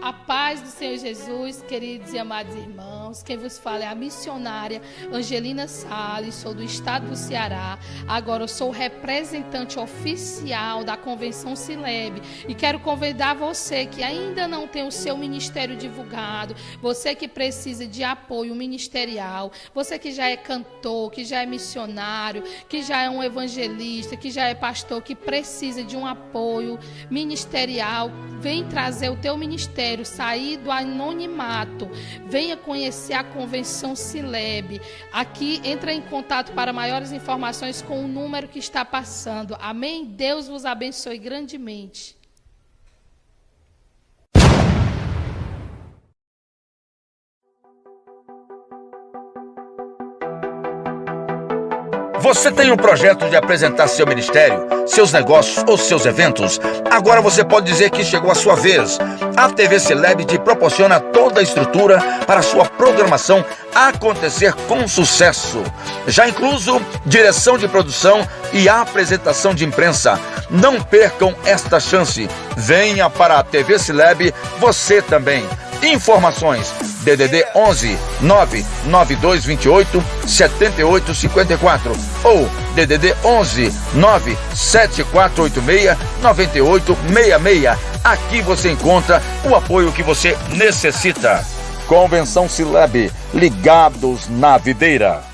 A paz do Senhor Jesus, queridos e amados irmãos. Quem vos fala é a missionária Angelina Salles, sou do estado do Ceará. Agora eu sou representante oficial da Convenção Sileb e quero convidar você que ainda não tem o seu ministério divulgado, você que precisa de apoio ministerial, você que já é cantor, que já é missionário, que já é um evangelista, que já é pastor, que precisa de um apoio ministerial, vem trazer o teu ministério, sair do anonimato, venha conhecer a Convenção Sileb. Aqui, entra em contato para maiores informações com o número que está passando. Amém? Deus vos abençoe grandemente. Você tem um projeto de apresentar seu ministério, seus negócios ou seus eventos? Agora você pode dizer que chegou a sua vez. A TV Sileb te proporciona toda a estrutura para sua programação acontecer com sucesso. Já incluso direção de produção e apresentação de imprensa. Não percam esta chance. Venha para a TV Sileb você também. Informações: DDD 11 99228 7854 ou DDD 11 97486 9866. Aqui você encontra o apoio que você necessita. Convenção Sileb, ligados na videira.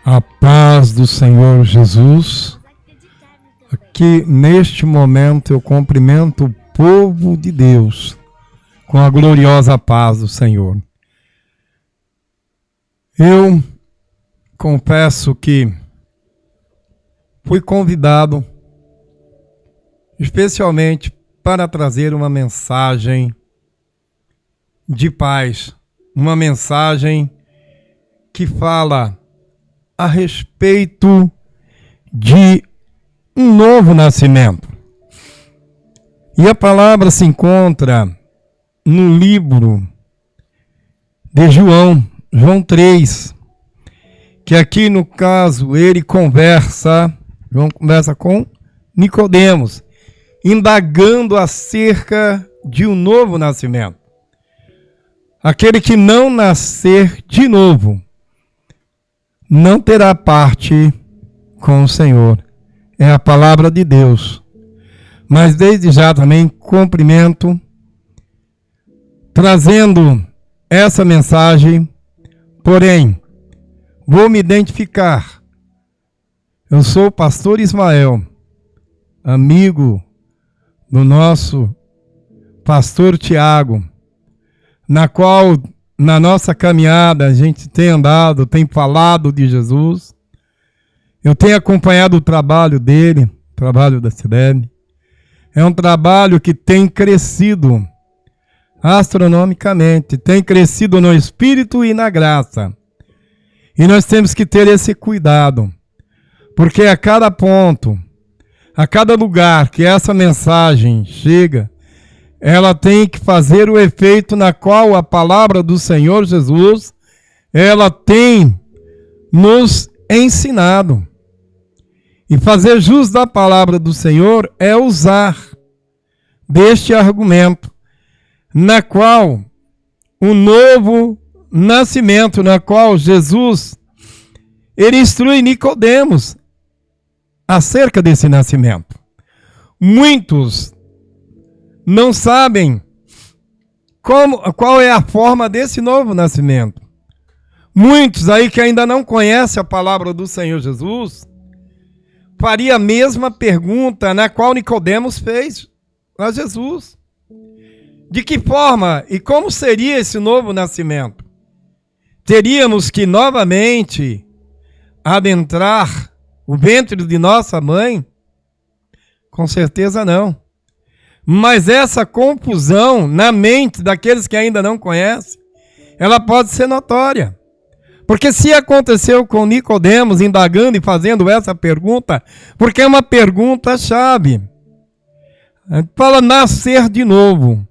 A paz do Senhor Jesus. Aqui neste momento eu cumprimento o povo de Deus com a gloriosa paz do Senhor. Eu confesso que fui convidado especialmente para trazer uma mensagem de paz, uma mensagem que fala a respeito de um novo nascimento. E a palavra se encontra no livro de João 3, que aqui no caso João conversa com Nicodemos, indagando acerca de um novo nascimento. Aquele que não nascer de novo não terá parte com o Senhor. É a palavra de Deus. Mas desde já também cumprimento, trazendo essa mensagem, porém, vou me identificar. Eu sou o pastor Ismael, amigo do nosso pastor Tiago, na qual, na nossa caminhada, a gente tem andado, tem falado de Jesus. Eu tenho acompanhado o trabalho dele, o trabalho da Sileb. É um trabalho que tem crescido astronomicamente, tem crescido no espírito e na graça. E nós temos que ter esse cuidado, porque a cada ponto, a cada lugar que essa mensagem chega, ela tem que fazer o efeito na qual a palavra do Senhor Jesus, ela tem nos ensinado. E fazer jus da palavra do Senhor é usar deste argumento, na qual o novo nascimento, na qual Jesus, ele instrui Nicodemos acerca desse nascimento. Muitos não sabem qual é a forma desse novo nascimento. Muitos aí que ainda não conhecem a palavra do Senhor Jesus, faria a mesma pergunta na qual Nicodemos fez a Jesus. De que forma e como seria esse novo nascimento? Teríamos que novamente adentrar o ventre de nossa mãe? Com certeza não. Mas essa confusão na mente daqueles que ainda não conhecem, ela pode ser notória. Porque se aconteceu com Nicodemos indagando e fazendo essa pergunta, porque é uma pergunta-chave. Fala nascer de novo.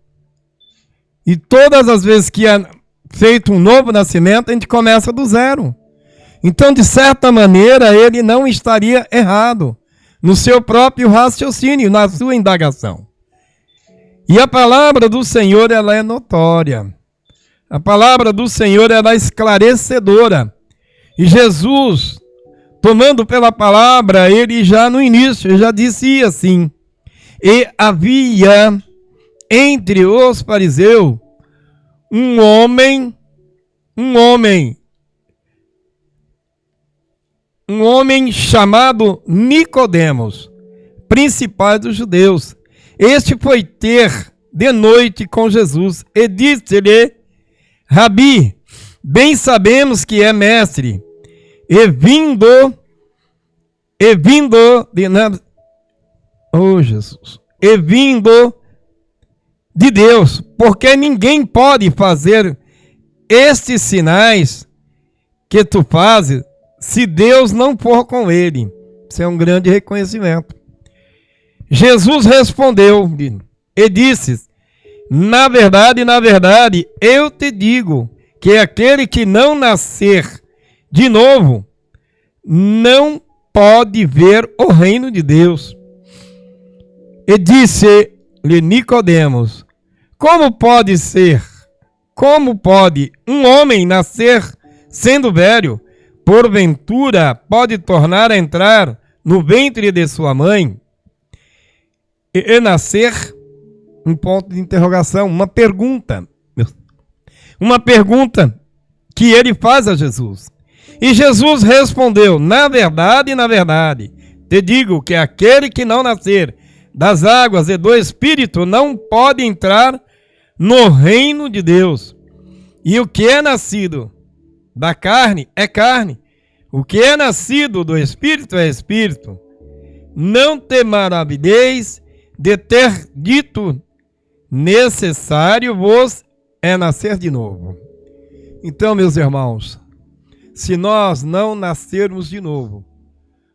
E todas as vezes que é feito um novo nascimento, a gente começa do zero. Então, de certa maneira, ele não estaria errado no seu próprio raciocínio, na sua indagação. E a palavra do Senhor, ela é notória. A palavra do Senhor, ela é esclarecedora. E Jesus, tomando pela palavra, ele já no início, já disse assim: e havia entre os fariseus um homem chamado Nicodemos, principal dos judeus. Este foi ter de noite com Jesus e disse-lhe: Rabi, bem sabemos que é mestre, e vindo de Deus, porque ninguém pode fazer estes sinais que tu fazes se Deus não for com ele. Isso é um grande reconhecimento. Jesus respondeu e disse: na verdade, eu te digo que aquele que não nascer de novo não pode ver o reino de Deus. E disse-lhe Nicodemos: como pode um homem nascer sendo velho? Porventura pode tornar a entrar no ventre de sua mãe e nascer? Um ponto de interrogação, uma pergunta que ele faz a Jesus. E Jesus respondeu: na verdade, te digo que aquele que não nascer das águas e do Espírito não pode entrar no reino de Deus. E o que é nascido da carne é carne, o que é nascido do Espírito é Espírito. Não te maravilheis de ter dito: necessário vos é nascer de novo. Então, meus irmãos, se nós não nascermos de novo,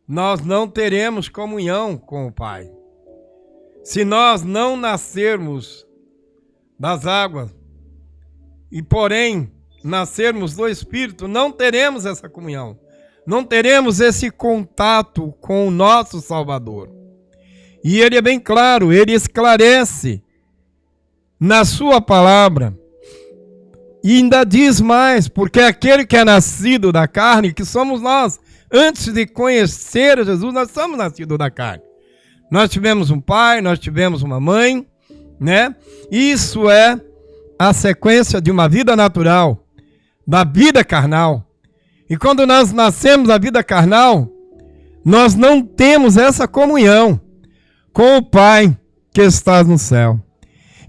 nós não teremos comunhão com o Pai. Se nós não nascermos das águas e, porém, nascermos do Espírito, não teremos essa comunhão. Não teremos esse contato com o nosso Salvador. E ele é bem claro, ele esclarece na sua palavra. E ainda diz mais, porque aquele que é nascido da carne, que somos nós, antes de conhecer Jesus, nós somos nascidos da carne. Nós tivemos um pai, nós tivemos uma mãe, né? Isso é a sequência de uma vida natural, da vida carnal. E quando nós nascemos da vida carnal, nós não temos essa comunhão com o Pai que está no céu.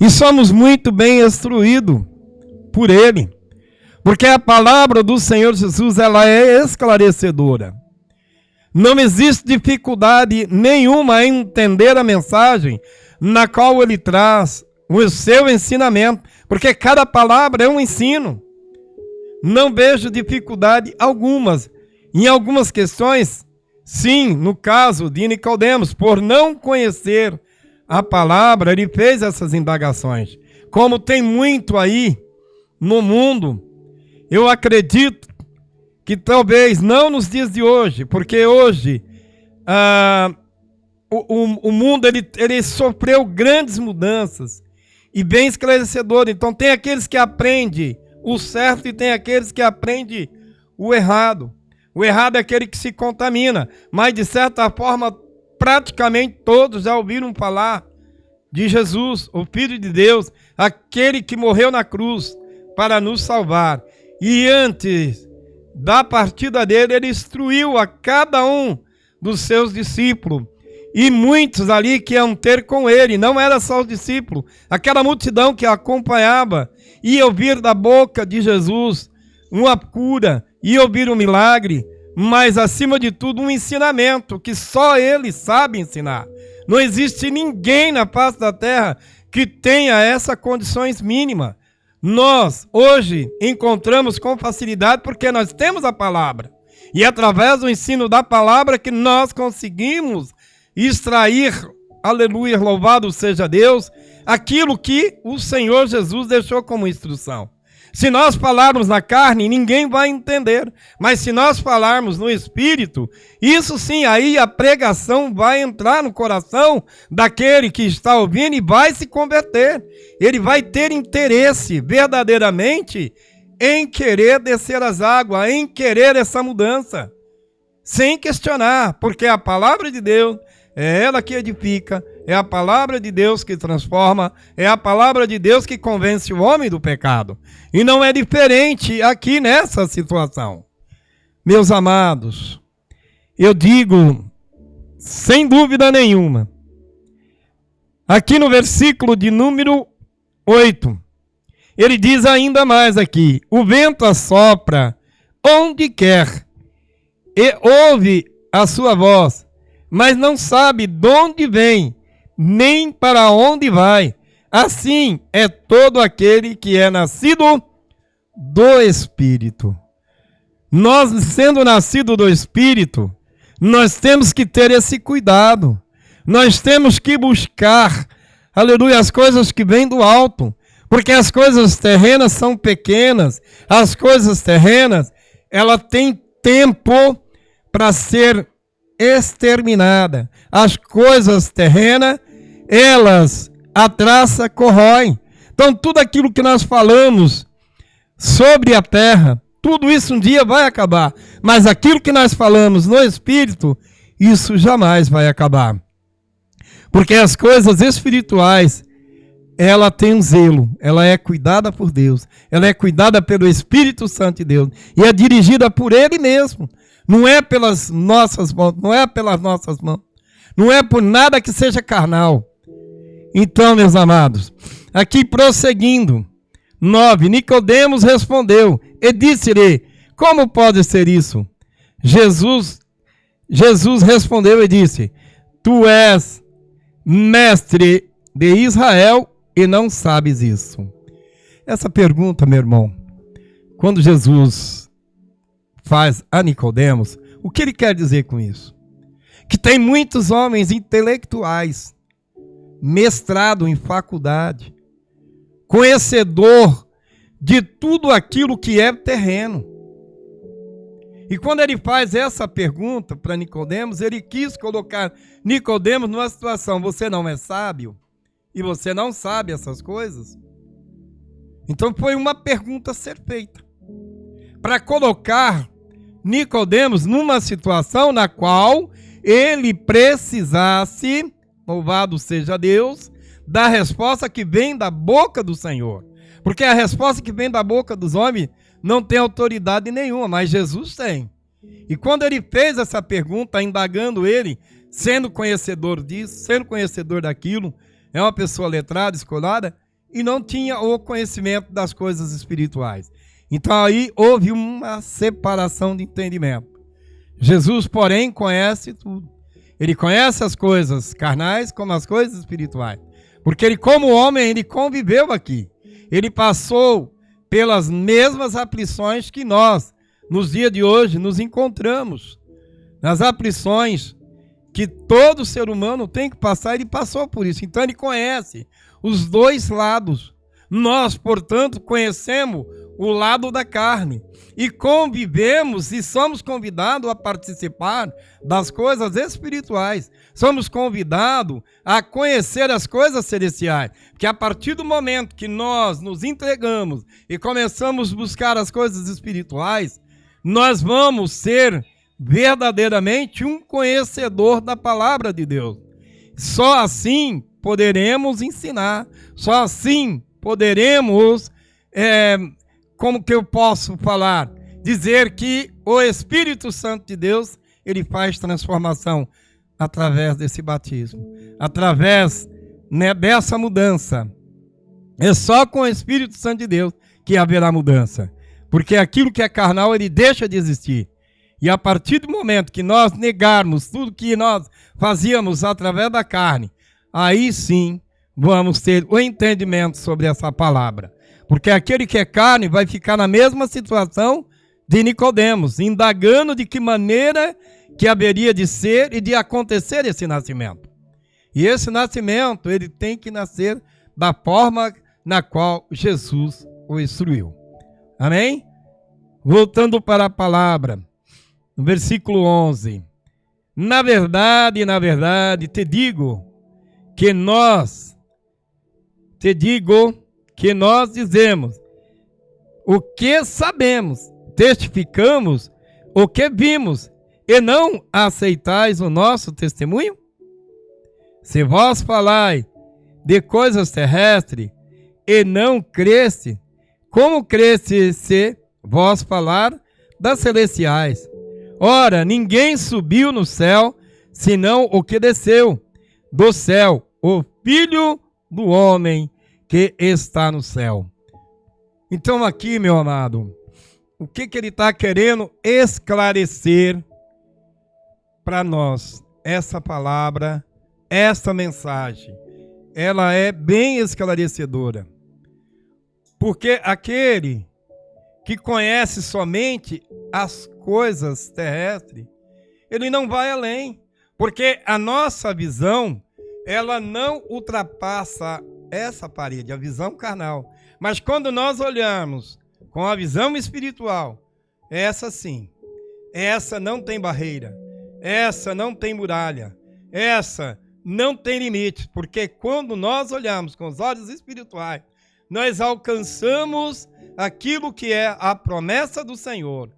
E somos muito bem instruídos por Ele, porque a palavra do Senhor Jesus, ela é esclarecedora. Não existe dificuldade nenhuma em entender a mensagem na qual Ele traz o seu ensinamento, porque cada palavra é um ensino. Não vejo dificuldade algumas. Em algumas questões, sim, no caso de Nicodemos, por não conhecer a palavra, ele fez essas indagações. Como tem muito aí no mundo, eu acredito que talvez não nos dias de hoje, porque hoje o mundo ele sofreu grandes mudanças e bem esclarecedor. Então tem aqueles que aprendem o certo e tem aqueles que aprendem o errado. O errado é aquele que se contamina, mas de certa forma praticamente todos já ouviram falar de Jesus, o Filho de Deus, aquele que morreu na cruz para nos salvar. E antes da partida dele, ele instruiu a cada um dos seus discípulos. E muitos ali que iam ter com ele, não era só os discípulos, aquela multidão que acompanhava, ia ouvir da boca de Jesus uma cura, ia ouvir um milagre, mas acima de tudo um ensinamento que só ele sabe ensinar. Não existe ninguém na face da terra que tenha essas condições mínimas. Nós, hoje, encontramos com facilidade porque nós temos a palavra. E é através do ensino da palavra que nós conseguimos extrair, aleluia, louvado seja Deus, aquilo que o Senhor Jesus deixou como instrução. Se nós falarmos na carne, ninguém vai entender. Mas se nós falarmos no Espírito, isso sim, aí a pregação vai entrar no coração daquele que está ouvindo e vai se converter. Ele vai ter interesse verdadeiramente em querer descer as águas, em querer essa mudança. Sem questionar, porque a palavra de Deus é ela que edifica, é a palavra de Deus que transforma, é a palavra de Deus que convence o homem do pecado. E não é diferente aqui nessa situação. Meus amados, eu digo, sem dúvida nenhuma, aqui no versículo de número 8, ele diz ainda mais aqui: o vento assopra onde quer e ouve a sua voz, mas não sabe de onde vem, nem para onde vai. Assim é todo aquele que é nascido do Espírito. Nós, sendo nascidos do Espírito, nós temos que ter esse cuidado. Nós temos que buscar, aleluia, as coisas que vêm do alto. Porque as coisas terrenas são pequenas. As coisas terrenas, ela tem tempo para ser exterminada. As coisas terrenas, elas a traça corrói. Então tudo aquilo que nós falamos sobre a terra, tudo isso um dia vai acabar. Mas aquilo que nós falamos no Espírito, isso jamais vai acabar. Porque as coisas espirituais, ela tem um zelo, ela é cuidada por Deus, ela é cuidada pelo Espírito Santo de Deus e é dirigida por Ele mesmo. Não é pelas nossas mãos, não é pelas nossas mãos, não é por nada que seja carnal. Então, meus amados, aqui prosseguindo, 9, Nicodemos respondeu e disse-lhe: como pode ser isso? Jesus respondeu e disse: tu és mestre de Israel e não sabes isso. Essa pergunta, meu irmão, quando Jesus faz a Nicodemos, o que ele quer dizer com isso? Que tem muitos homens intelectuais, mestrado em faculdade, conhecedor de tudo aquilo que é terreno. E quando ele faz essa pergunta para Nicodemos, ele quis colocar Nicodemos numa situação: você não é sábio? E você não sabe essas coisas? Então foi uma pergunta a ser feita, para colocar Nicodemos numa situação na qual ele precisasse, louvado seja Deus, da resposta que vem da boca do Senhor. Porque a resposta que vem da boca dos homens não tem autoridade nenhuma, mas Jesus tem. E quando ele fez essa pergunta, indagando ele, sendo conhecedor disso, sendo conhecedor daquilo, é uma pessoa letrada, escolada, e não tinha o conhecimento das coisas espirituais. Então aí houve uma separação de entendimento. Jesus, porém, conhece tudo. Ele conhece as coisas carnais como as coisas espirituais. Porque ele, como homem, ele conviveu aqui. Ele passou pelas mesmas aflições que nós, nos dias de hoje, nos encontramos. Nas aflições que todo ser humano tem que passar, ele passou por isso. Então ele conhece os dois lados. Nós, portanto, conhecemos o lado da carne e convivemos e somos convidados a participar das coisas espirituais. Somos convidados a conhecer as coisas celestiais, porque a partir do momento que nós nos entregamos e começamos a buscar as coisas espirituais, nós vamos ser verdadeiramente um conhecedor da palavra de Deus. Só assim poderemos ensinar, só assim poderemos, como que eu posso falar? Dizer que o Espírito Santo de Deus, ele faz transformação através desse batismo, através, né, dessa mudança. É só com o Espírito Santo de Deus que haverá mudança, porque aquilo que é carnal, ele deixa de existir. E a partir do momento que nós negarmos tudo que nós fazíamos através da carne, aí sim vamos ter o entendimento sobre essa palavra. Porque aquele que é carne vai ficar na mesma situação de Nicodemos, indagando de que maneira que haveria de ser e de acontecer esse nascimento. E esse nascimento, ele tem que nascer da forma na qual Jesus o instruiu. Amém? Voltando para a palavra, no versículo 11. Na verdade, te digo que nós dizemos o que sabemos, testificamos o que vimos, e não aceitais o nosso testemunho? Se vós falai de coisas terrestres e não creste, como creste se vós falar das celestiais? Ora, ninguém subiu no céu, senão o que desceu do céu, o Filho do homem que está no céu. Então aqui, meu amado, o que ele está querendo esclarecer para nós? Essa palavra, essa mensagem, ela é bem esclarecedora. Porque aquele que conhece somente as coisas terrestres, ele não vai além. Porque a nossa visão, ela não ultrapassa essa parede, a visão carnal. Mas quando nós olhamos com a visão espiritual, essa sim, essa não tem barreira, essa não tem muralha, essa não tem limites, porque quando nós olhamos com os olhos espirituais, nós alcançamos aquilo que é a promessa do Senhor,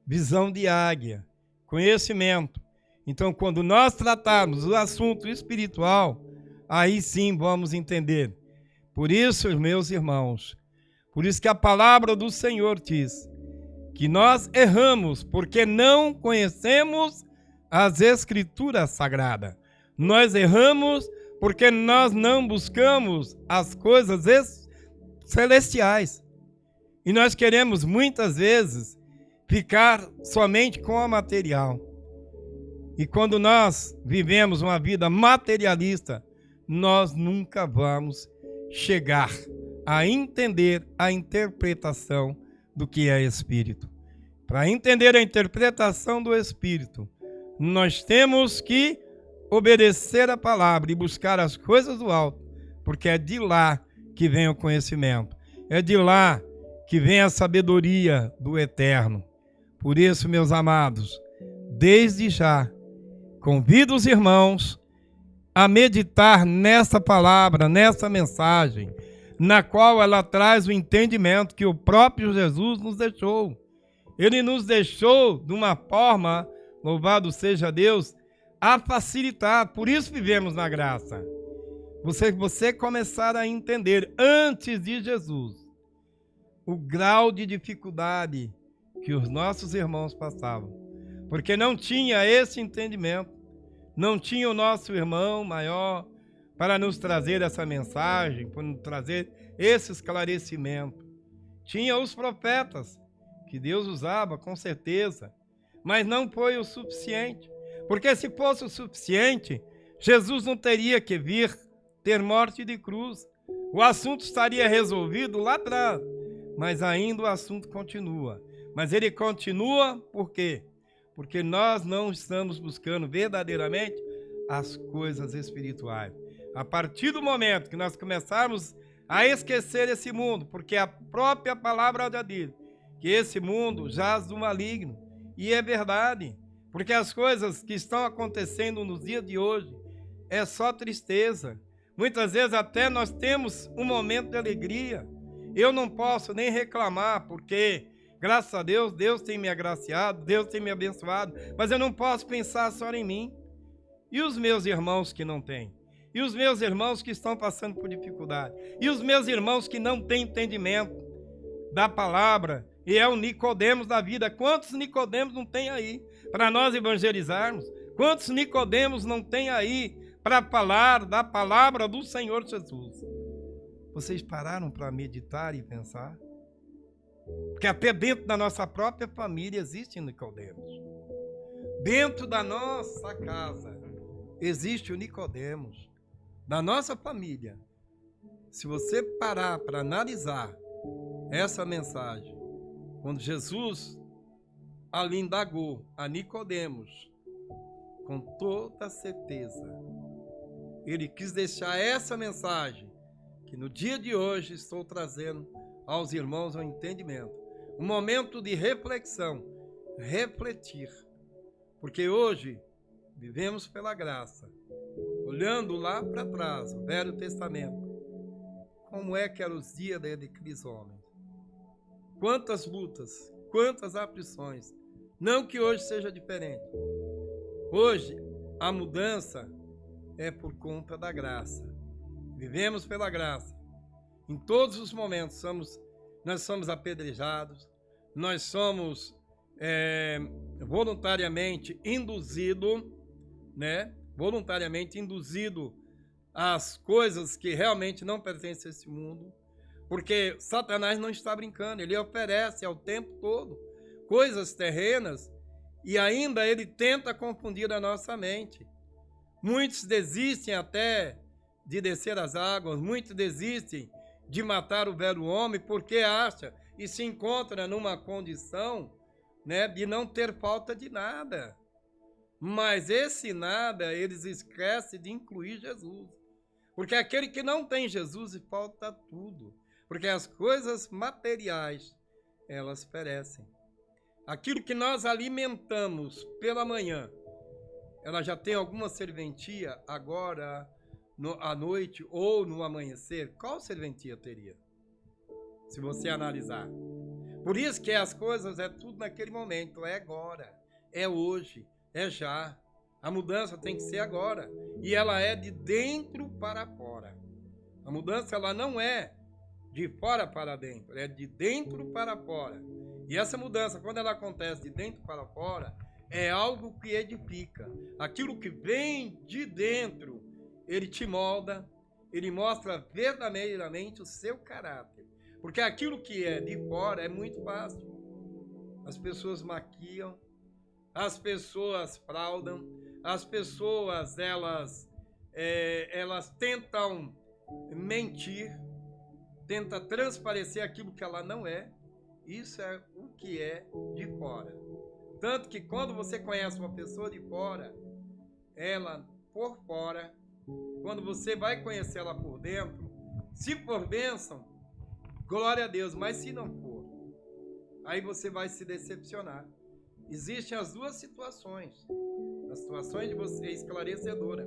visão de águia, conhecimento. Então, quando nós tratarmos o assunto espiritual, aí sim vamos entender. Por isso, meus irmãos, por isso que a palavra do Senhor diz que nós erramos porque não conhecemos as Escrituras Sagradas. Nós erramos porque nós não buscamos as coisas celestiais. E nós queremos muitas vezes ficar somente com a material. E quando nós vivemos uma vida materialista, nós nunca vamos chegar a entender a interpretação do que é Espírito. Para entender a interpretação do Espírito, nós temos que obedecer a palavra e buscar as coisas do alto, porque é de lá que vem o conhecimento, é de lá que vem a sabedoria do Eterno. Por isso, meus amados, desde já, convido os irmãos a meditar nessa palavra, nessa mensagem, na qual ela traz o entendimento que o próprio Jesus nos deixou. Ele nos deixou de uma forma, louvado seja Deus, a facilitar. Por isso vivemos na graça. Você começar a entender, antes de Jesus, o grau de dificuldade que os nossos irmãos passavam. Porque não tinha esse entendimento, não tinha o nosso irmão maior para nos trazer essa mensagem, para nos trazer esse esclarecimento. Tinha os profetas, que Deus usava com certeza, mas não foi o suficiente. Porque se fosse o suficiente, Jesus não teria que vir ter morte de cruz. O assunto estaria resolvido lá atrás, mas ainda o assunto continua. Mas ele continua por quê? Porque nós não estamos buscando verdadeiramente as coisas espirituais. A partir do momento que nós começarmos a esquecer esse mundo, porque a própria palavra já diz que esse mundo jaz do maligno, e é verdade, porque as coisas que estão acontecendo nos dias de hoje é só tristeza. Muitas vezes até nós temos um momento de alegria. Eu não posso nem reclamar, porque graças a Deus, Deus tem me agraciado, Deus tem me abençoado, mas eu não posso pensar só em mim. E os meus irmãos que não têm? E os meus irmãos que estão passando por dificuldade? E os meus irmãos que não têm entendimento da palavra? E é o Nicodemos da vida. Quantos Nicodemos não tem aí para nós evangelizarmos? Quantos Nicodemos não tem aí para falar da palavra do Senhor Jesus? Vocês pararam para meditar e pensar? Porque até dentro da nossa própria família existe Nicodemos. Dentro da nossa casa existe o Nicodemos. Da nossa família. Se você parar para analisar essa mensagem, quando Jesus ali indagou a Nicodemos, com toda certeza, ele quis deixar essa mensagem, que no dia de hoje estou trazendo aos irmãos ao entendimento. Um momento de reflexão, refletir. Porque hoje vivemos pela graça. Olhando lá para trás, o Velho Testamento, como é que eram os dias daqueles homens? Quantas lutas, quantas aflições. Não que hoje seja diferente. Hoje, a mudança é por conta da graça. Vivemos pela graça. Em todos os momentos, nós somos apedrejados, nós somos voluntariamente induzidos, né? Voluntariamente induzido às coisas que realmente não pertencem a esse mundo, porque Satanás não está brincando, ele oferece ao tempo todo coisas terrenas e ainda ele tenta confundir a nossa mente. Muitos desistem até de descer as águas, muitos desistem de matar o velho homem porque acha e se encontra numa condição, né, de não ter falta de nada. Mas esse nada, eles esquecem de incluir Jesus. Porque aquele que não tem Jesus, falta tudo. Porque as coisas materiais, elas perecem. Aquilo que nós alimentamos pela manhã, ela já tem alguma serventia agora, à noite ou no amanhecer? Qual serventia teria? Se você analisar. Por isso que as coisas é tudo naquele momento, é agora, é hoje. É já. A mudança tem que ser agora. E ela é de dentro para fora. A mudança ela não é de fora para dentro, é de dentro para fora. E essa mudança, quando ela acontece de dentro para fora, é algo que edifica. Aquilo que vem de dentro, ele te molda, ele mostra verdadeiramente o seu caráter. Porque aquilo que é de fora é muito fácil. As pessoas maquiam, as pessoas fraudam, as pessoas elas tentam mentir, tentam transparecer aquilo que ela não é. Isso é o que é de fora. Tanto que quando você conhece uma pessoa de fora, ela por fora, quando você vai conhecer ela por dentro, se for bênção, glória a Deus, mas se não for, aí você vai se decepcionar. Existem as duas situações. A situação de você é esclarecedora.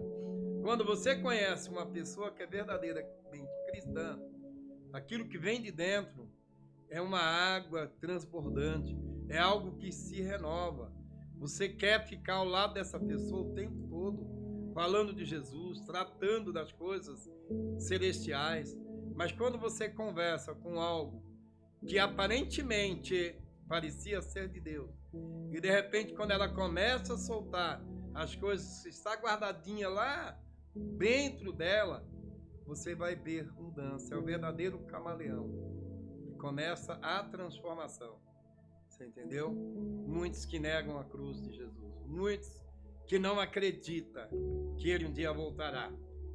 Quando você conhece uma pessoa que é verdadeiramente cristã, aquilo que vem de dentro é uma água transbordante, é algo que se renova. Você quer ficar ao lado dessa pessoa o tempo todo, falando de Jesus, tratando das coisas celestiais. Mas quando você conversa com algo que aparentemente parecia ser de Deus, e de repente quando ela começa a soltar as coisas que está guardadinha lá dentro dela, você vai ver mudança. É o verdadeiro camaleão que começa a transformação. Você entendeu? Muitos que negam a cruz de Jesus, muitos que não acreditam que ele um dia voltará.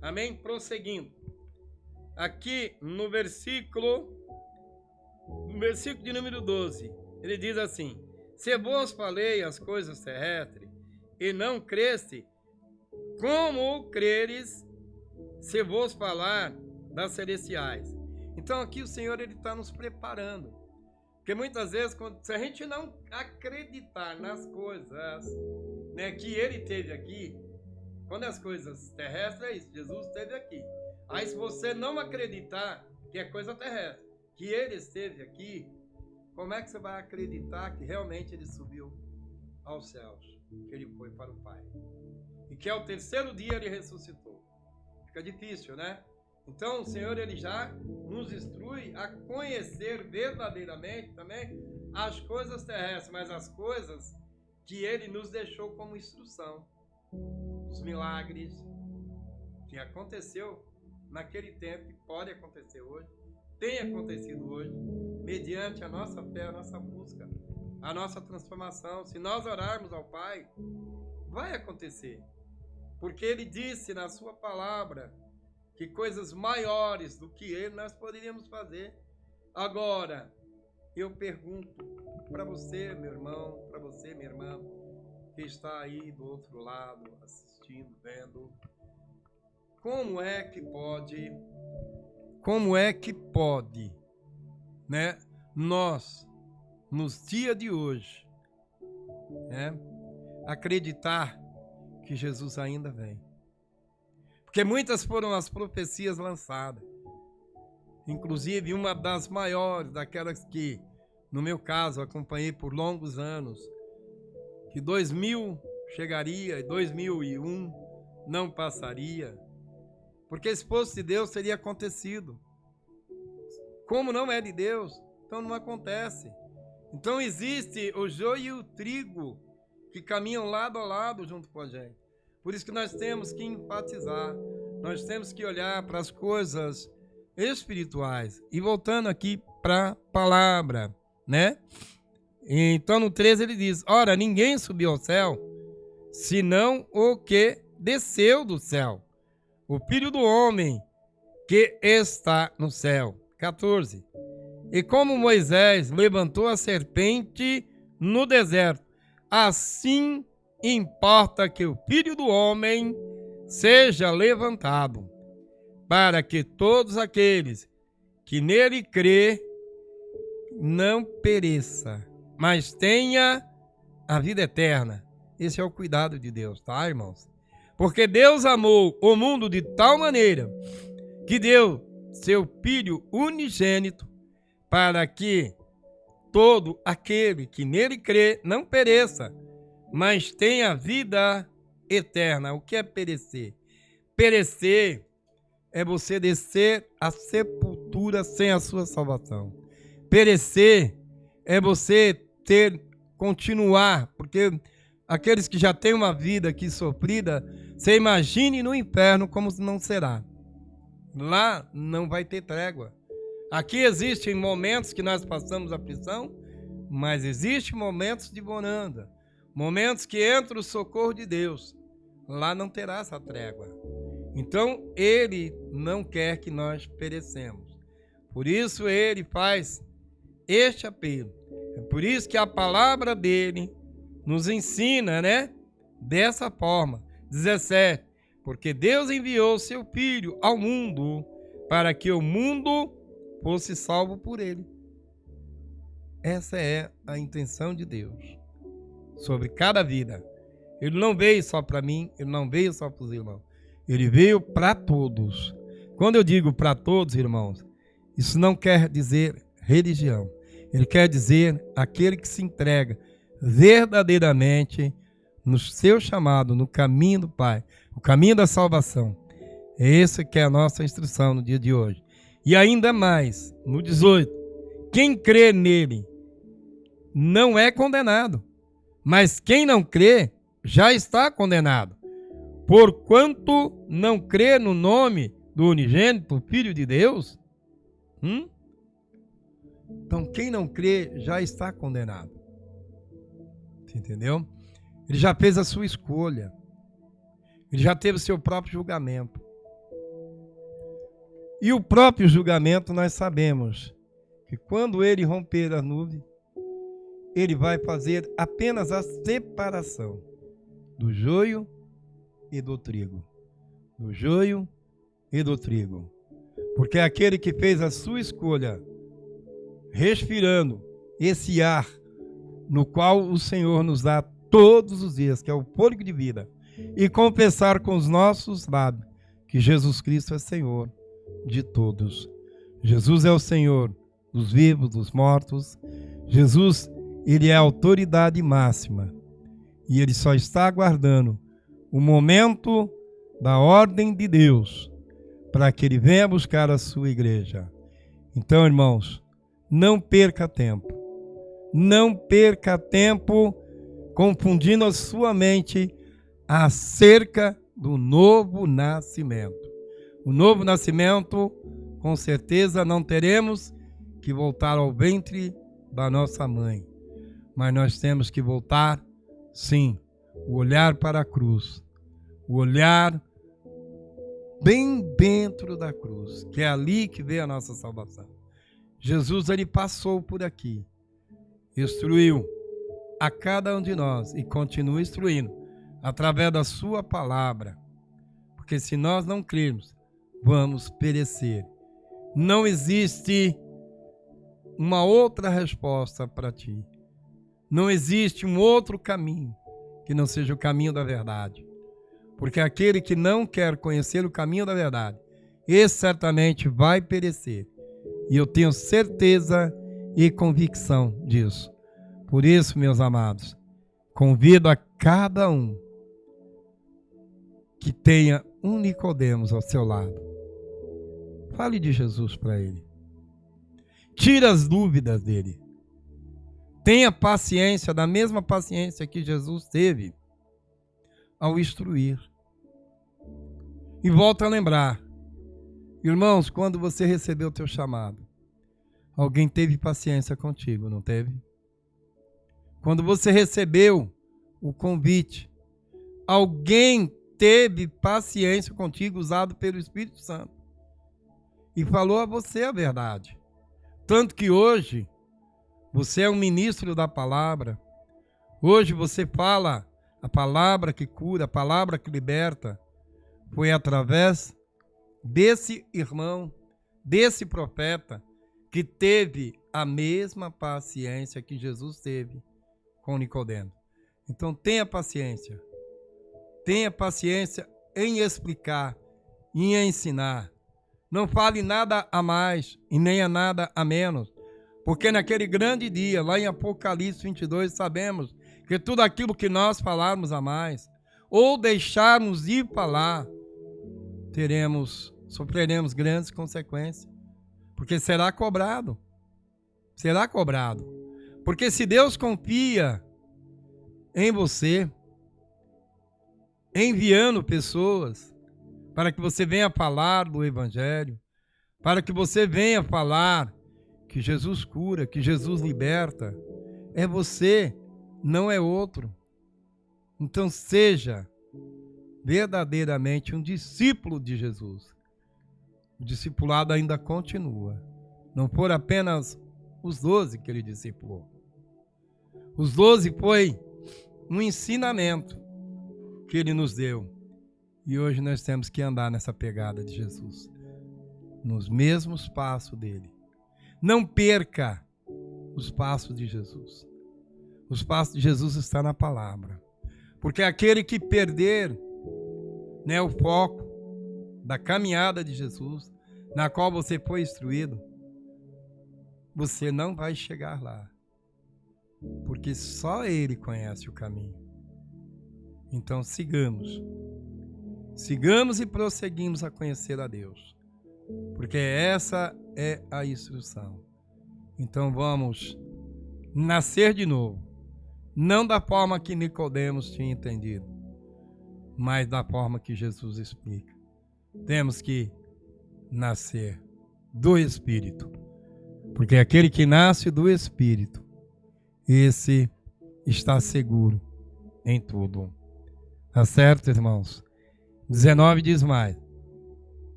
Amém? Prosseguindo. Aqui no versículo de número 12, ele diz assim: se vos falei as coisas terrestres e não creste, como creres se vos falar das celestiais? Então aqui o Senhor está nos preparando. Porque muitas vezes, se a gente não acreditar nas coisas, né, que ele teve aqui, quando as coisas terrestres é isso, Jesus esteve aqui. Aí se você não acreditar que é coisa terrestre, que ele esteve aqui, como é que você vai acreditar que realmente ele subiu aos céus, que ele foi para o Pai? E que ao terceiro dia ele ressuscitou. Fica difícil, né? Então o Senhor ele já nos instrui a conhecer verdadeiramente também as coisas terrestres, mas as coisas que ele nos deixou como instrução. os milagres que aconteceu naquele tempo e pode acontecer hoje, tem acontecido hoje, mediante a nossa fé, a nossa busca, a nossa transformação. Se nós orarmos ao Pai, vai acontecer. Porque Ele disse na sua palavra que coisas maiores do que Ele nós poderíamos fazer. Agora, eu pergunto para você, meu irmão, para você, minha irmã, que está aí do outro lado, assistindo, vendo, como é que pode, né, nós, nos dias de hoje, né, acreditar que Jesus ainda vem? Porque muitas foram as profecias lançadas, inclusive uma das maiores, daquelas que, no meu caso, acompanhei por longos anos, que 2000 chegaria e 2001 não passaria, porque se fosse de Deus teria acontecido. Como não é de Deus, então não acontece. Então existe o joio e o trigo que caminham lado a lado junto com a gente. Por isso que nós temos que enfatizar, nós temos que olhar para as coisas espirituais. E voltando aqui para a palavra, né? Então no 13 ele diz: ora, ninguém subiu ao céu, senão o que desceu do céu, o Filho do Homem que está no céu. 14. E como Moisés levantou a serpente no deserto, assim importa que o Filho do Homem seja levantado, para que todos aqueles que nele crê não pereça, mas tenha a vida eterna. Esse é o cuidado de Deus, tá, irmãos? Porque Deus amou o mundo de tal maneira que deu seu Filho unigênito, para que todo aquele que nele crê não pereça, mas tenha vida eterna. O que é perecer? Perecer é você descer à sepultura sem a sua salvação. Perecer é você continuar, porque aqueles que já têm uma vida aqui sofrida, você imagine no inferno como não será. Lá não vai ter trégua. Aqui existem momentos que nós passamos aflição, mas existem momentos de bonança, momentos que entra o socorro de Deus. Lá não terá essa trégua. Então, Ele não quer que nós perecemos. Por isso, Ele faz este apelo. É por isso que a palavra dele nos ensina, né? Dessa forma. 17. Porque Deus enviou seu Filho ao mundo para que o mundo fosse salvo por ele. Essa é a intenção de Deus sobre cada vida. Ele não veio só para mim, ele não veio só para os irmãos. Ele veio para todos. Quando eu digo para todos, irmãos, isso não quer dizer religião. Ele quer dizer aquele que se entrega verdadeiramente no seu chamado, no caminho do Pai, o caminho da salvação. Essa que é a nossa instrução no dia de hoje. E ainda mais, no 18, quem crê nele não é condenado, mas quem não crê já está condenado, porquanto não crê no nome do unigênito Filho de Deus. Então quem não crê já está condenado. Você entendeu? Ele já fez a sua escolha. Ele já teve o seu próprio julgamento. E o próprio julgamento nós sabemos que quando ele romper a nuvem, ele vai fazer apenas a separação do joio e do trigo. Do joio e do trigo. Porque aquele que fez a sua escolha, respirando esse ar no qual o Senhor nos dá todos os dias, que é o fôlego de vida, e confessar com os nossos lábios que Jesus Cristo é Senhor de todos. Jesus é o Senhor dos vivos, dos mortos. Jesus, ele é a autoridade máxima. E ele só está aguardando o momento da ordem de Deus para que ele venha buscar a sua igreja. Então, irmãos, não perca tempo. Não perca tempo confundindo a sua mente acerca do novo nascimento. O novo nascimento, com certeza, não teremos que voltar ao ventre da nossa mãe, mas nós temos que voltar, sim, o olhar para a cruz, o olhar bem dentro da cruz, que é ali que vem a nossa salvação. Jesus, ele passou por aqui, instruiu a cada um de nós e continua instruindo através da sua palavra, porque se nós não crermos, vamos perecer. Não existe uma outra resposta para ti. Não existe um outro caminho que não seja o caminho da verdade. Porque aquele que não quer conhecer o caminho da verdade, esse certamente vai perecer. E eu tenho certeza e convicção disso. Por isso, meus amados, convido a cada um que tenha um Nicodemos ao seu lado. Fale de Jesus para ele. Tire as dúvidas dele. Tenha paciência, da mesma paciência que Jesus teve ao instruir. E volta a lembrar, irmãos, quando você recebeu o teu chamado, alguém teve paciência contigo, não teve? Quando você recebeu o convite, alguém teve paciência contigo, usado pelo Espírito Santo, e falou a você a verdade. Tanto que hoje, você é um ministro da palavra. Hoje você fala a palavra que cura, a palavra que liberta. Foi através desse irmão, desse profeta, que teve a mesma paciência que Jesus teve com Nicodemo. Então tenha paciência. Tenha paciência em explicar, em ensinar. Não fale nada a mais e nem a nada a menos. Porque naquele grande dia, lá em Apocalipse 22, sabemos que tudo aquilo que nós falarmos a mais, ou deixarmos de falar, sofreremos grandes consequências. Porque será cobrado. Será cobrado. Porque se Deus confia em você, enviando pessoas para que você venha falar do Evangelho, para que você venha falar que Jesus cura, que Jesus liberta, é você, não é outro. Então seja verdadeiramente um discípulo de Jesus. O discipulado ainda continua. Não foram apenas os 12 que ele discipulou. Os 12 foi um ensinamento que ele nos deu. E hoje nós temos que andar nessa pegada de Jesus, nos mesmos passos dele. Não perca os passos de Jesus. Os passos de Jesus estão na palavra. Porque aquele que perder, né, o foco da caminhada de Jesus, na qual você foi instruído, você não vai chegar lá. Porque só ele conhece o caminho. Então sigamos. Sigamos e prosseguimos a conhecer a Deus. Porque essa é a instrução. Então vamos nascer de novo. Não da forma que Nicodemos tinha entendido, mas da forma que Jesus explica. Temos que nascer do Espírito. Porque aquele que nasce do Espírito, esse está seguro em tudo. Tá certo, irmãos? 19 diz mais.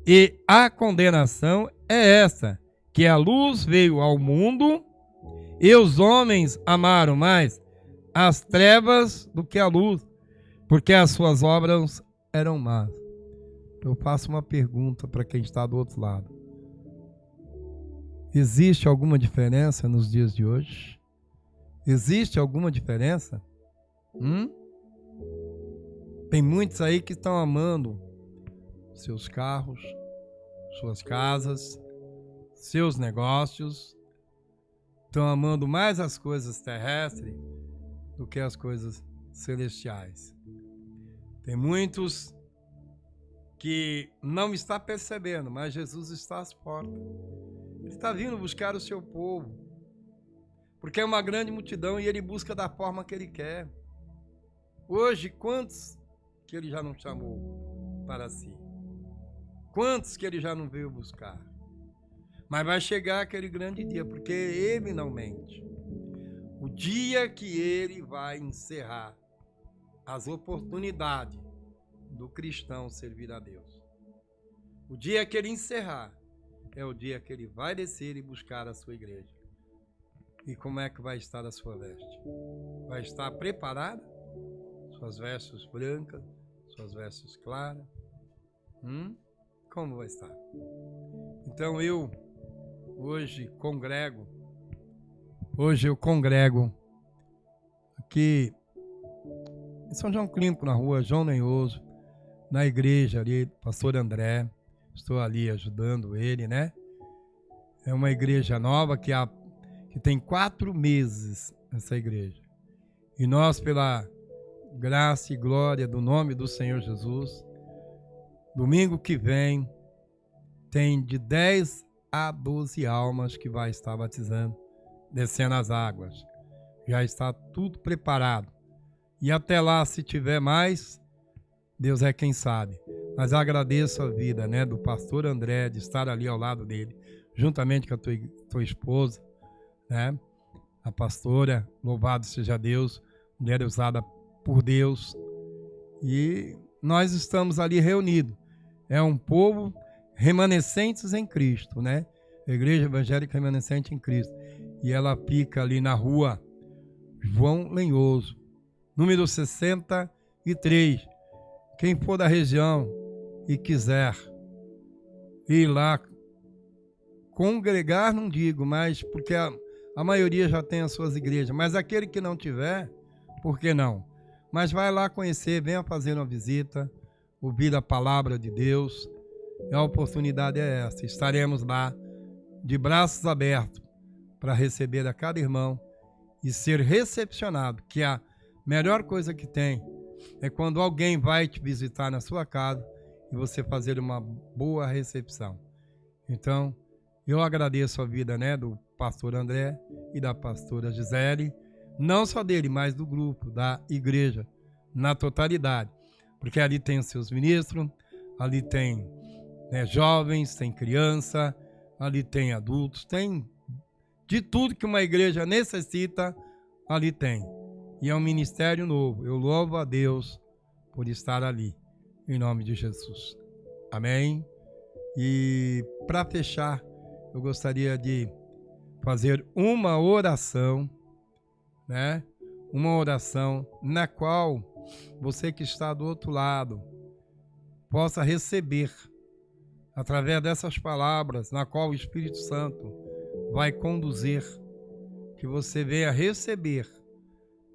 E a condenação é essa, que a luz veio ao mundo e os homens amaram mais as trevas do que a luz, porque as suas obras eram más. Eu faço uma pergunta para quem está do outro lado. Existe alguma diferença nos dias de hoje? Existe alguma diferença? Tem muitos aí que estão amando seus carros, suas casas, seus negócios, estão amando mais as coisas terrestres do que as coisas celestiais. Tem muitos que não estão percebendo, mas Jesus está às portas. Ele está vindo buscar o seu povo, porque é uma grande multidão e ele busca da forma que ele quer. Hoje, quantos que ele já não chamou para si? Quantos que ele já não veio buscar? Mas vai chegar aquele grande dia, porque ele não mente. O dia que ele vai encerrar as oportunidades do cristão servir a Deus. O dia que ele encerrar é o dia que ele vai descer e buscar a sua igreja. E como é que vai estar a sua veste? Vai estar preparada? Suas vestes brancas, suas vestes claras? Como vai estar? Então eu hoje eu congrego aqui em São João Clínico, na rua João Lenhoso, na igreja ali, pastor André, estou ali ajudando ele, né? É uma igreja nova que tem 4 meses, essa igreja. E nós, pela graça e glória do nome do Senhor Jesus, domingo que vem, tem de 10 a 12 almas que vai estar batizando, descendo as águas. Já está tudo preparado. E até lá, se tiver mais, Deus é quem sabe. Mas agradeço a vida, né, do pastor André, de estar ali ao lado dele, juntamente com a tua esposa, né? A pastora, louvado seja Deus, mulher usada por Deus. E nós estamos ali reunidos. É um povo remanescentes em Cristo, né? Igreja Evangélica Remanescente em Cristo. E ela fica ali na rua João Lenhoso, número 63. Quem for da região e quiser ir lá congregar, não digo, mas porque a maioria já tem as suas igrejas, mas aquele que não tiver, por que não? Mas vai lá conhecer, venha fazer uma visita, ouvir a palavra de Deus. E a oportunidade é essa. Estaremos lá de braços abertos para receber a cada irmão e ser recepcionado, que a melhor coisa que tem é quando alguém vai te visitar na sua casa e você fazer uma boa recepção. Então, eu agradeço a vida, né, do pastor André e da pastora Gisele, não só dele, mas do grupo, da igreja, na totalidade. Porque ali tem os seus ministros, ali tem, né, jovens, tem criança, ali tem adultos, tem de tudo que uma igreja necessita, ali tem. E é um ministério novo. Eu louvo a Deus por estar ali, em nome de Jesus. Amém? E para fechar, eu gostaria de fazer uma oração, né? Uma oração na qual você que está do outro lado possa receber, através dessas palavras, na qual o Espírito Santo vai conduzir, que você venha receber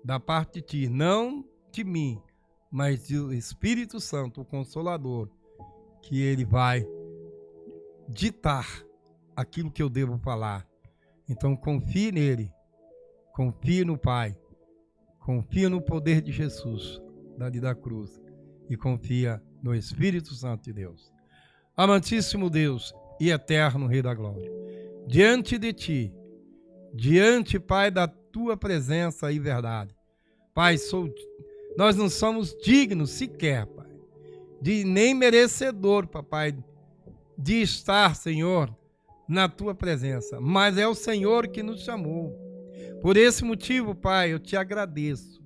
da parte de ti, não de mim, mas do Espírito Santo, o Consolador, que ele vai ditar aquilo que eu devo falar. Então confie nele, confie no Pai, confia no poder de Jesus, dali da cruz, e confia no Espírito Santo de Deus. Amantíssimo Deus e eterno Rei da Glória, diante de ti, diante, Pai, da tua presença e verdade, Pai, nós não somos dignos sequer, Pai, de nem merecedor, Papai, de estar, Senhor, na tua presença, mas é o Senhor que nos chamou. Por esse motivo, Pai, eu te agradeço.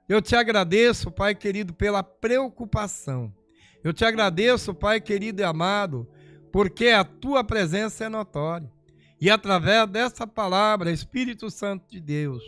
Eu te agradeço, Pai querido, pela preocupação. Eu te agradeço, Pai querido e amado, porque a tua presença é notória. E através dessa palavra, Espírito Santo de Deus,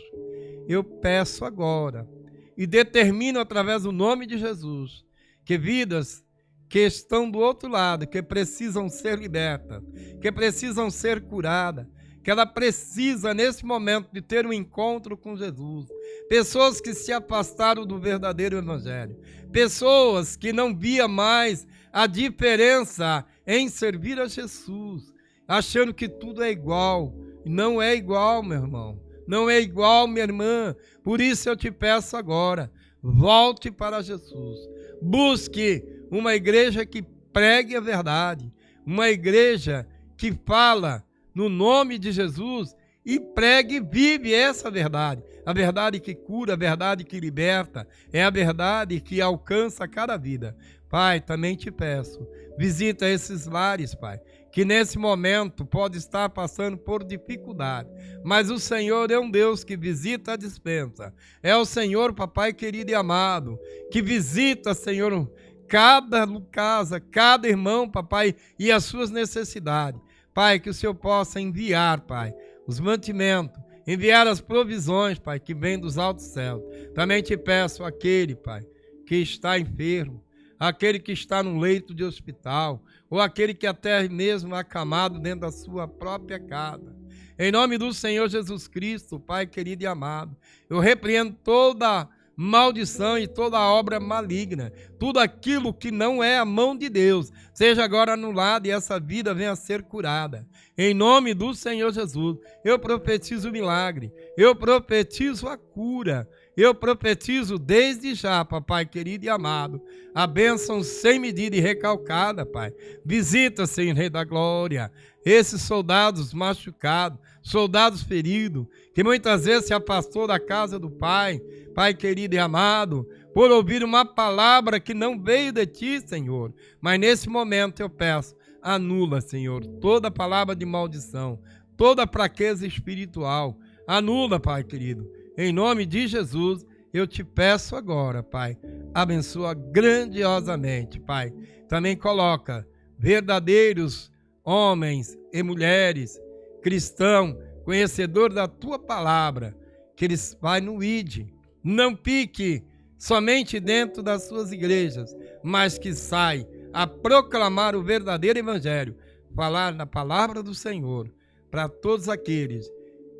eu peço agora e determino através do nome de Jesus que vidas que estão do outro lado, que precisam ser libertas, que precisam ser curadas, que ela precisa nesse momento de ter um encontro com Jesus. Pessoas que se afastaram do verdadeiro evangelho, pessoas que não via mais a diferença em servir a Jesus, achando que tudo é igual. Não é igual, meu irmão. Não é igual, minha irmã. Por isso eu te peço agora, volte para Jesus. Busque uma igreja que pregue a verdade, uma igreja que fala no nome de Jesus e pregue e vive essa verdade. A verdade que cura, a verdade que liberta, é a verdade que alcança cada vida. Pai, também te peço, visita esses lares, Pai, que nesse momento pode estar passando por dificuldade, mas o Senhor é um Deus que visita a dispensa. É o Senhor, papai querido e amado, que visita, Senhor, cada casa, cada irmão, papai, e as suas necessidades. Pai, que o Senhor possa enviar, Pai, os mantimentos, enviar as provisões, Pai, que vem dos altos céus. Também te peço aquele, Pai, que está enfermo, aquele que está no leito de hospital, ou aquele que até mesmo acamado dentro da sua própria casa. Em nome do Senhor Jesus Cristo, Pai querido e amado, eu repreendo toda maldição e toda obra maligna, tudo aquilo que não é a mão de Deus, seja agora anulado e essa vida venha a ser curada. Em nome do Senhor Jesus, eu profetizo o milagre, eu profetizo a cura, eu profetizo desde já, papai querido e amado, a bênção sem medida e recalcada, Pai. Visita, Senhor Rei da Glória, esses soldados machucados, soldados feridos, que muitas vezes se afastou da casa do Pai, Pai querido e amado, por ouvir uma palavra que não veio de Ti, Senhor. Mas nesse momento eu peço, anula, Senhor, toda palavra de maldição, toda fraqueza espiritual. Anula, Pai querido. Em nome de Jesus, eu te peço agora, Pai, abençoa grandiosamente, Pai. Também coloca verdadeiros homens e mulheres, cristãos, conhecedores da Tua palavra, que eles vai no ID, não pique somente dentro das suas igrejas, mas que sai a proclamar o verdadeiro evangelho, falar na palavra do Senhor, para todos aqueles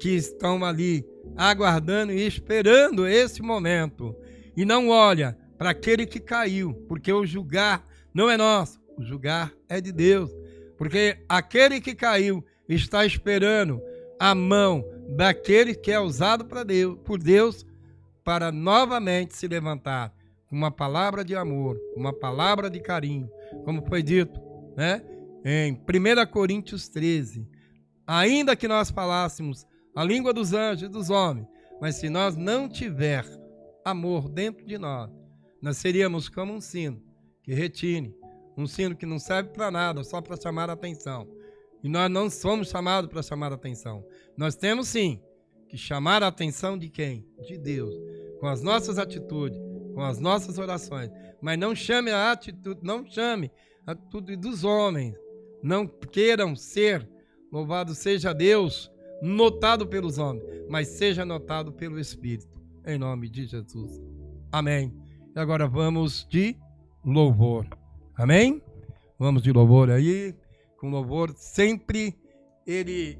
que estão ali aguardando e esperando esse momento, e não olha para aquele que caiu, porque o julgar não é nosso, o julgar é de Deus, porque aquele que caiu está esperando a mão daquele que é usado por Deus para novamente se levantar com uma palavra de amor, uma palavra de carinho, como foi dito, né? Em 1 Coríntios 13, ainda que nós falássemos a língua dos anjos e dos homens, mas se nós não tiver amor dentro de nós, nós seríamos como um sino que retine, um sino que não serve para nada, só para chamar a atenção. E nós não somos chamados para chamar a atenção. Nós temos sim que chamar a atenção de quem? De Deus, com as nossas atitudes, com as nossas orações. Mas não chame a atitude, não chame a atitude dos homens. Não queiram ser, louvado seja Deus, notado pelos homens, mas seja notado pelo Espírito, em nome de Jesus. Amém. E agora vamos de louvor. Amém? Vamos de louvor aí. Com louvor sempre ele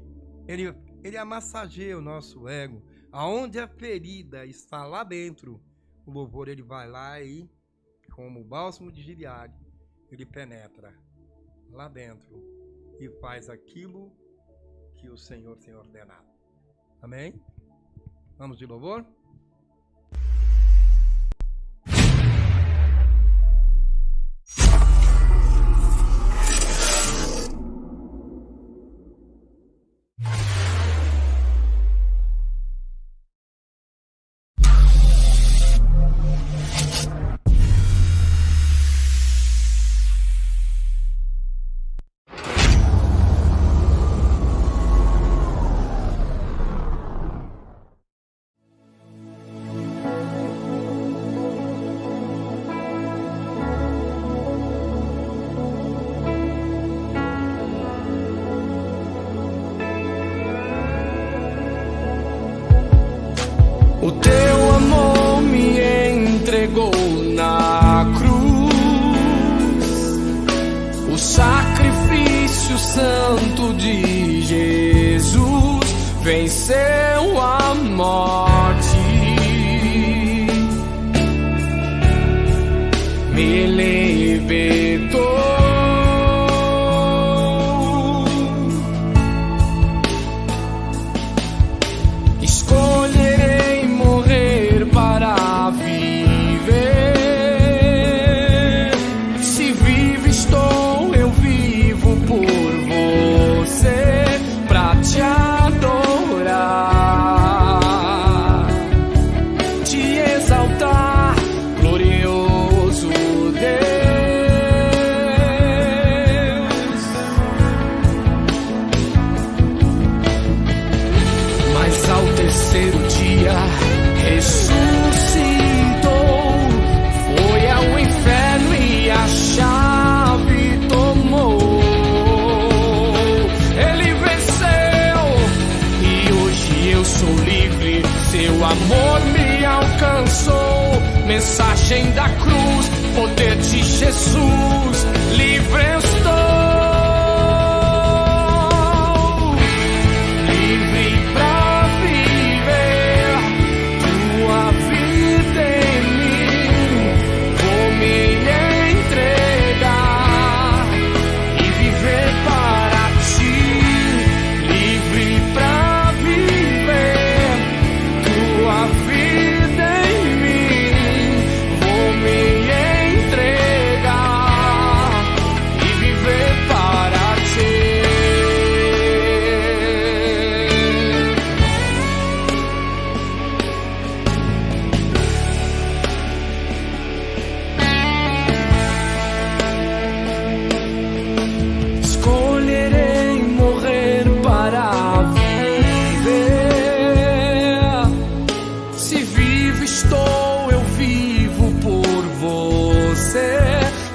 amassageia o nosso ego. Aonde a ferida está lá dentro, o louvor ele vai lá e, como o bálsamo de Gileade, ele penetra lá dentro e faz aquilo que o Senhor tem ordenado. Amém? Vamos de louvor? O teu amor me entregou na cruz, o sacrifício santo de Jesus venceu a morte, me libertou. Te adorar. me alcançou. Mensagem da cruz, poder de Jesus, livre estou. Livre pra viver tua vida em mim. Vou me entregar e viver para ti. Livre pra viver tua vida em mim. Vou me entregar e viver para ti. Escolherei morrer para viver. Se vivo estou, eu vivo por você,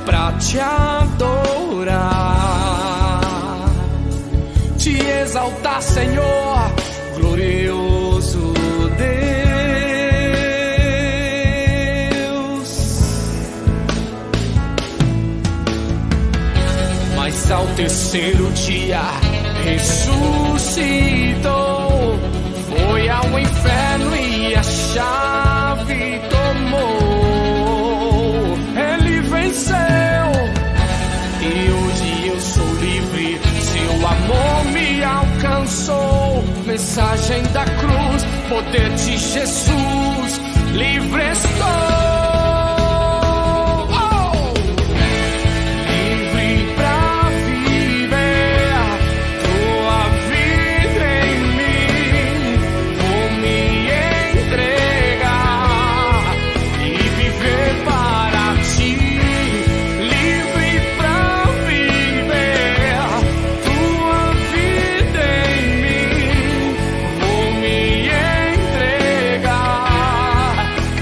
pra te adorar, te exaltar, Senhor, glorioso Deus. Mas ao terceiro dia ressuscitou, foi ao inferno e a chave tomou. Ele venceu e hoje eu sou livre. Seu amor me alcançou. Mensagem da cruz, poder de Jesus, livre estou. Livre pra viver tua vida em mim. Vou me entregar e viver para ti. Livre pra viver tua vida em mim. Vou me entregar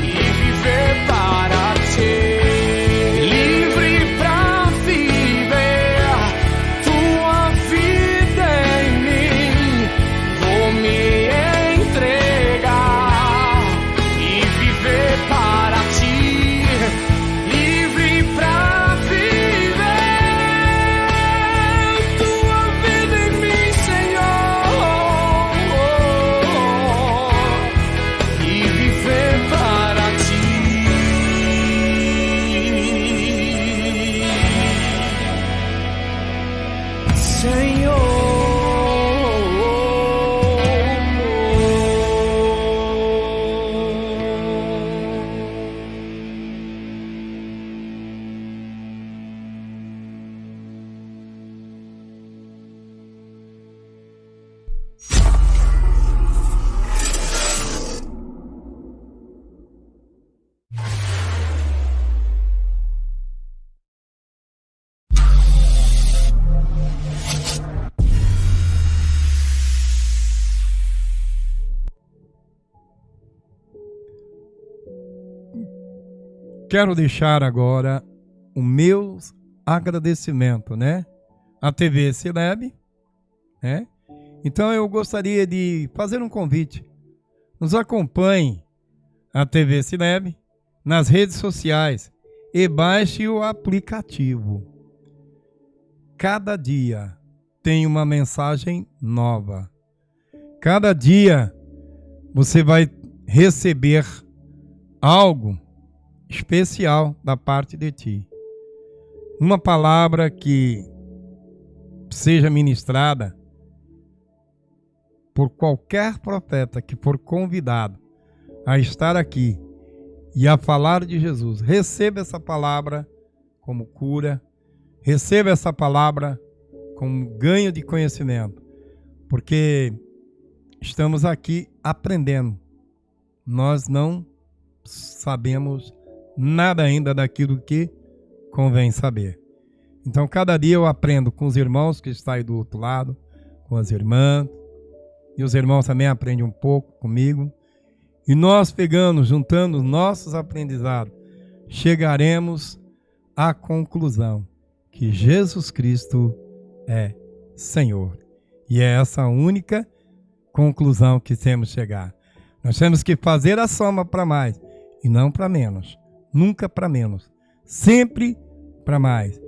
e viver para ti. Livre pra viver tua vida em mim. Vou me entregar e viver para ti. Livre pra viver tua vida em mim, Senhor, e viver para ti. Quero deixar agora o meu agradecimento, né? À TV Celeb, né? Então eu gostaria de fazer um convite. Nos acompanhe a TV Celeb nas redes sociais e baixe o aplicativo. Cada dia tem uma mensagem nova. Cada dia você vai receber algo especial da parte de ti. Uma palavra que seja ministrada por qualquer profeta que for convidado a estar aqui e a falar de Jesus. Receba essa palavra como cura, receba essa palavra como ganho de conhecimento, porque estamos aqui aprendendo. Nós não sabemos nada ainda daquilo que convém saber. Então, cada dia eu aprendo com os irmãos que estão aí do outro lado, com as irmãs, e os irmãos também aprendem um pouco comigo. E nós pegando, juntando os nossos aprendizados, chegaremos à conclusão que Jesus Cristo é Senhor. E é essa a única conclusão que temos que chegar. Nós temos que fazer a soma para mais e não para menos. Nunca para menos. Sempre para mais.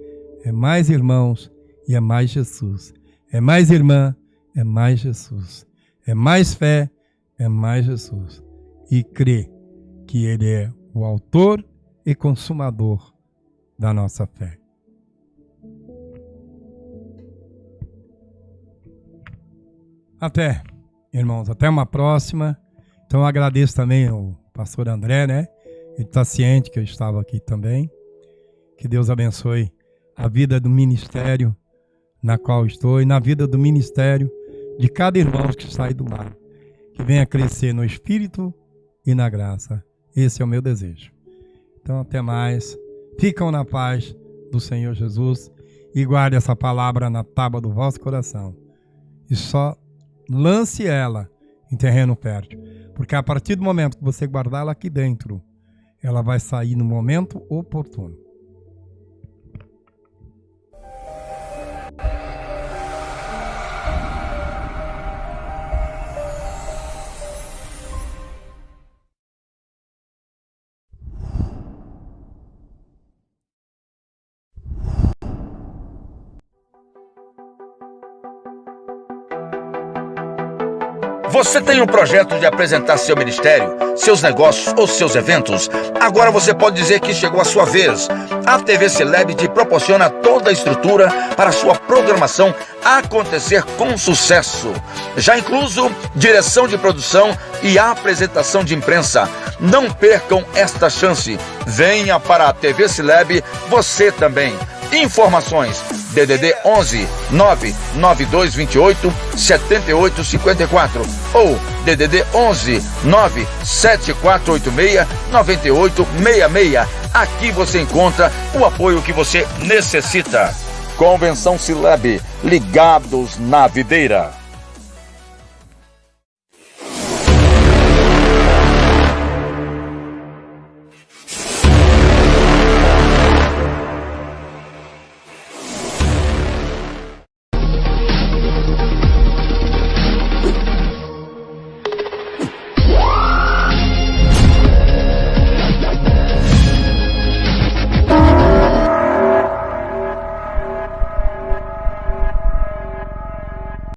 É mais irmãos e é mais Jesus. É mais irmã, é mais Jesus. É mais fé, é mais Jesus. E crê que Ele é o autor e consumador da nossa fé. Até, irmãos, até uma próxima. Então eu agradeço também ao pastor André, né? Ele está ciente que eu estava aqui também. Que Deus abençoe a vida do ministério na qual estou e na vida do ministério de cada irmão que sai do lar. Que venha crescer no espírito e na graça. Esse é o meu desejo. Então até mais. Ficam na paz do Senhor Jesus e guarde essa palavra na tábua do vosso coração. E só lance ela em terreno fértil. Porque a partir do momento que você guardar ela aqui dentro, ela vai sair no momento oportuno. Você tem um projeto de apresentar seu ministério, seus negócios ou seus eventos? Agora você pode dizer que chegou a sua vez. A TV Celeb te proporciona toda a estrutura para a sua programação acontecer com sucesso. Já incluso direção de produção e apresentação de imprensa. Não percam esta chance. Venha para a TV Celeb você também. Informações: DDD 11 99228 7854 ou DDD 11 97486 9866. Aqui você encontra o apoio que você necessita. Convenção Celeb, ligados na videira.